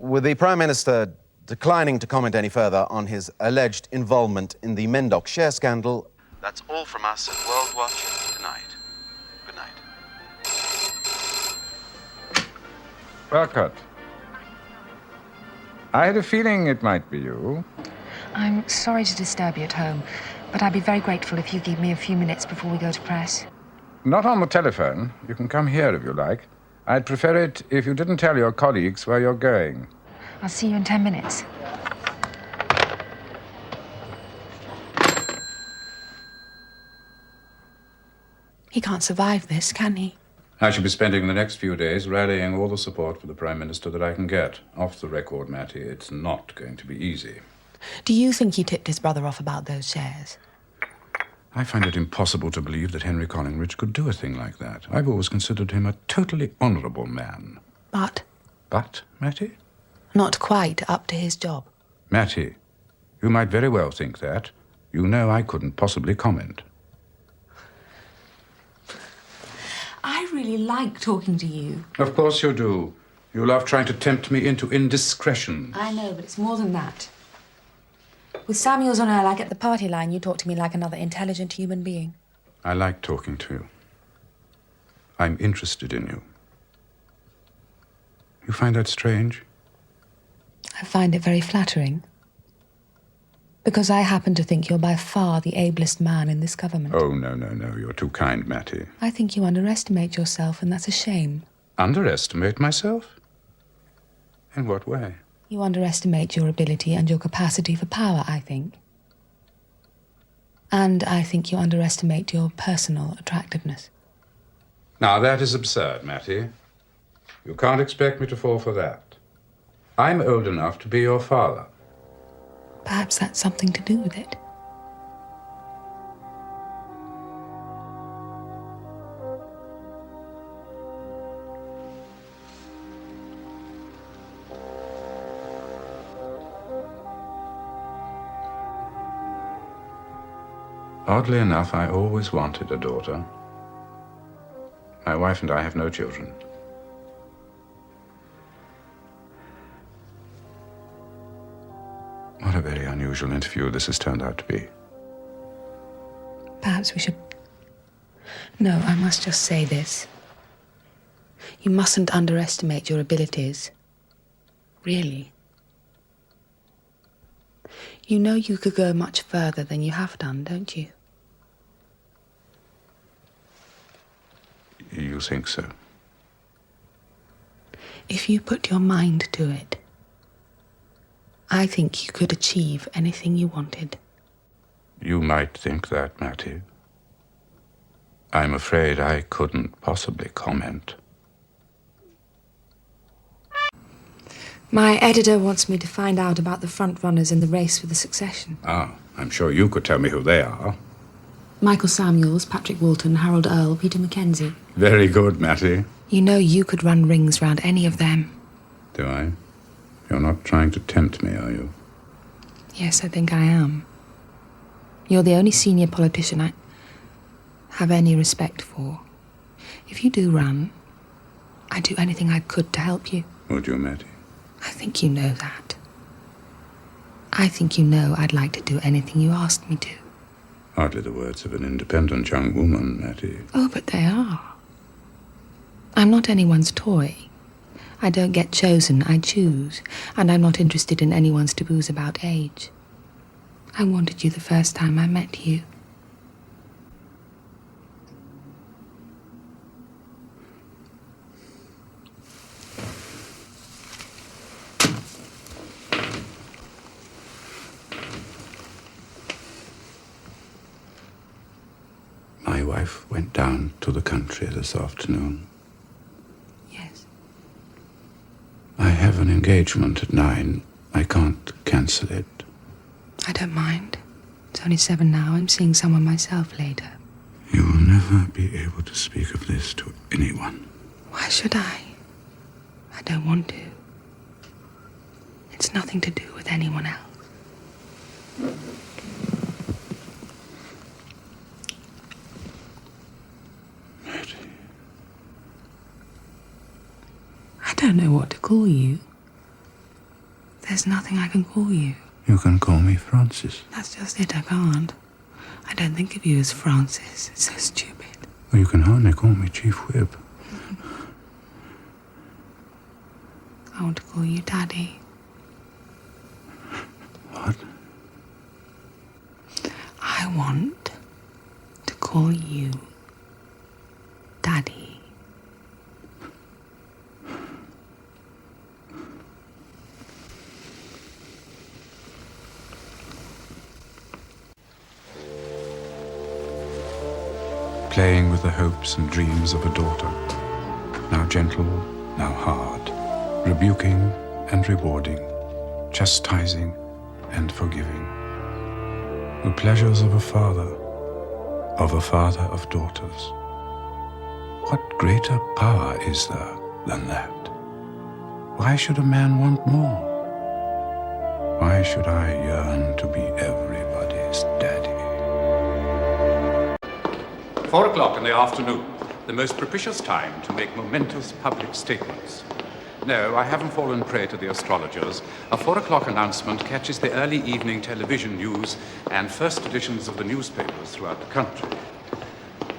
with the Prime Minister declining to comment any further on his alleged involvement in the Mendoc share scandal, that's all from us at World Watch tonight. Good night. Urquhart. I had a feeling it might be you. I'm sorry to disturb you at home, but I'd be very grateful if you give me a few minutes before we go to press. Not on the telephone. You can come here if you like. I'd prefer it if you didn't tell your colleagues where you're going. I'll see you in 10 minutes. He can't survive this, can he? I shall be spending the next few days rallying all the support for the Prime Minister that I can get. Off the record, Mattie, it's not going to be easy. Do you think he tipped his brother off about those shares? I find it impossible to believe that Henry Collingridge could do a thing like that. I've always considered him a totally honourable man. But? But, Mattie? Not quite up to his job. Mattie, you might very well think that. You know I couldn't possibly comment. I really like talking to you. Of course you do. You love trying to tempt me into indiscretion. I know, but it's more than that. With Samuels on Earl, I get the party line. You talk to me like another intelligent human being. I like talking to you. I'm interested in you. You find that strange? I find it very flattering. Because I happen to think you're by far the ablest man in this government. Oh, no. You're too kind, Mattie. I think you underestimate yourself, and that's a shame. Underestimate myself? In what way? You underestimate your ability and your capacity for power, I think. And I think you underestimate your personal attractiveness. Now, that is absurd, Mattie. You can't expect me to fall for that. I'm old enough to be your father. Perhaps that's something to do with it. Oddly enough, I always wanted a daughter. My wife and I have no children. What a very unusual interview this has turned out to be. Perhaps we should... No, I must just say this. You mustn't underestimate your abilities. Really. You know you could go much further than you have done, don't you? You think so? If you put your mind to it, I think you could achieve anything you wanted. You might think that, Mattie. I'm afraid I couldn't possibly comment. My editor wants me to find out about the front-runners in the race for the succession. Ah, I'm sure you could tell me who they are. Michael Samuels, Patrick Walton, Harold Earl, Peter Mackenzie. Very good, Mattie. You know you could run rings round any of them. Do I? You're not trying to tempt me, are you? Yes, I think I am. You're the only senior politician I have any respect for. If you do run, I'd do anything I could to help you. Would you, Mattie? I think you know that. I think you know I'd like to do anything you asked me to. Hardly the words of an independent young woman, Mattie. Oh, but they are. I'm not anyone's toy. I don't get chosen, I choose. And I'm not interested in anyone's taboos about age. I wanted you the first time I met you. My wife went down to the country this afternoon. Yes. I have an engagement at 9. I can't cancel it. I don't mind. It's only 7 now. I'm seeing someone myself later. You will never be able to speak of this to anyone. Why should I? I don't want to. It's nothing to do with anyone else. I don't know what to call you. There's nothing I can call you. You can call me Francis. That's just it, I can't. I don't think of you as Francis. It's so stupid. Well, you can hardly call me Chief Whip. I want to call you Daddy. What? I want to call you Daddy. Playing with the hopes and dreams of a daughter, now gentle, now hard, rebuking and rewarding, chastising and forgiving. The pleasures of a father of daughters. What greater power is there than that? Why should a man want more? Why should I yearn to be everybody's daddy? 4 o'clock in the afternoon, the most propitious time to make momentous public statements. No, I haven't fallen prey to the astrologers. A 4 o'clock announcement catches the early evening television news and first editions of the newspapers throughout the country.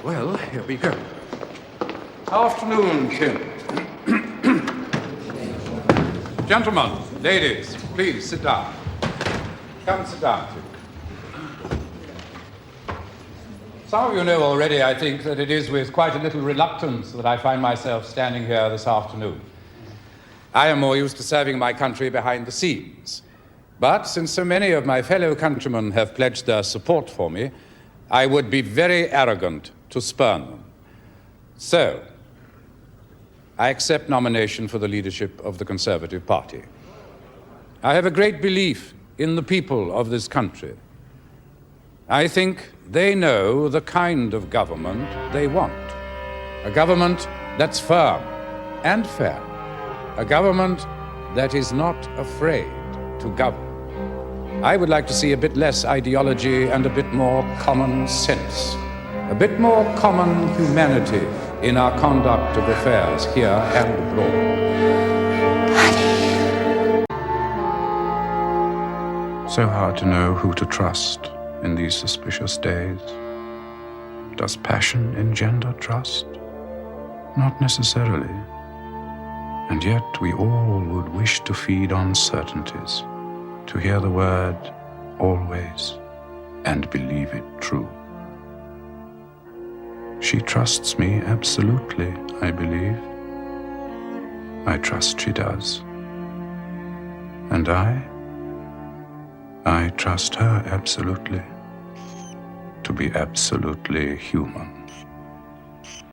Well, here we go. Afternoon, Kim. Gentlemen, ladies, please sit down. Come and sit down, please. Some of you know already, I think, that it is with quite a little reluctance that I find myself standing here this afternoon. I am more used to serving my country behind the scenes. But since so many of my fellow countrymen have pledged their support for me, I would be very arrogant to spurn them. So, I accept nomination for the leadership of the Conservative Party. I have a great belief in the people of this country. I think they know the kind of government they want. A government that's firm and fair. A government that is not afraid to govern. I would like to see a bit less ideology and a bit more common sense. A bit more common humanity in our conduct of affairs here and abroad. So hard to know who to trust in these suspicious days. Does passion engender trust? Not necessarily. And yet we all would wish to feed on certainties, to hear the word always and believe it true. She trusts me absolutely, I believe. I trust she does. And I trust her absolutely, to be absolutely human.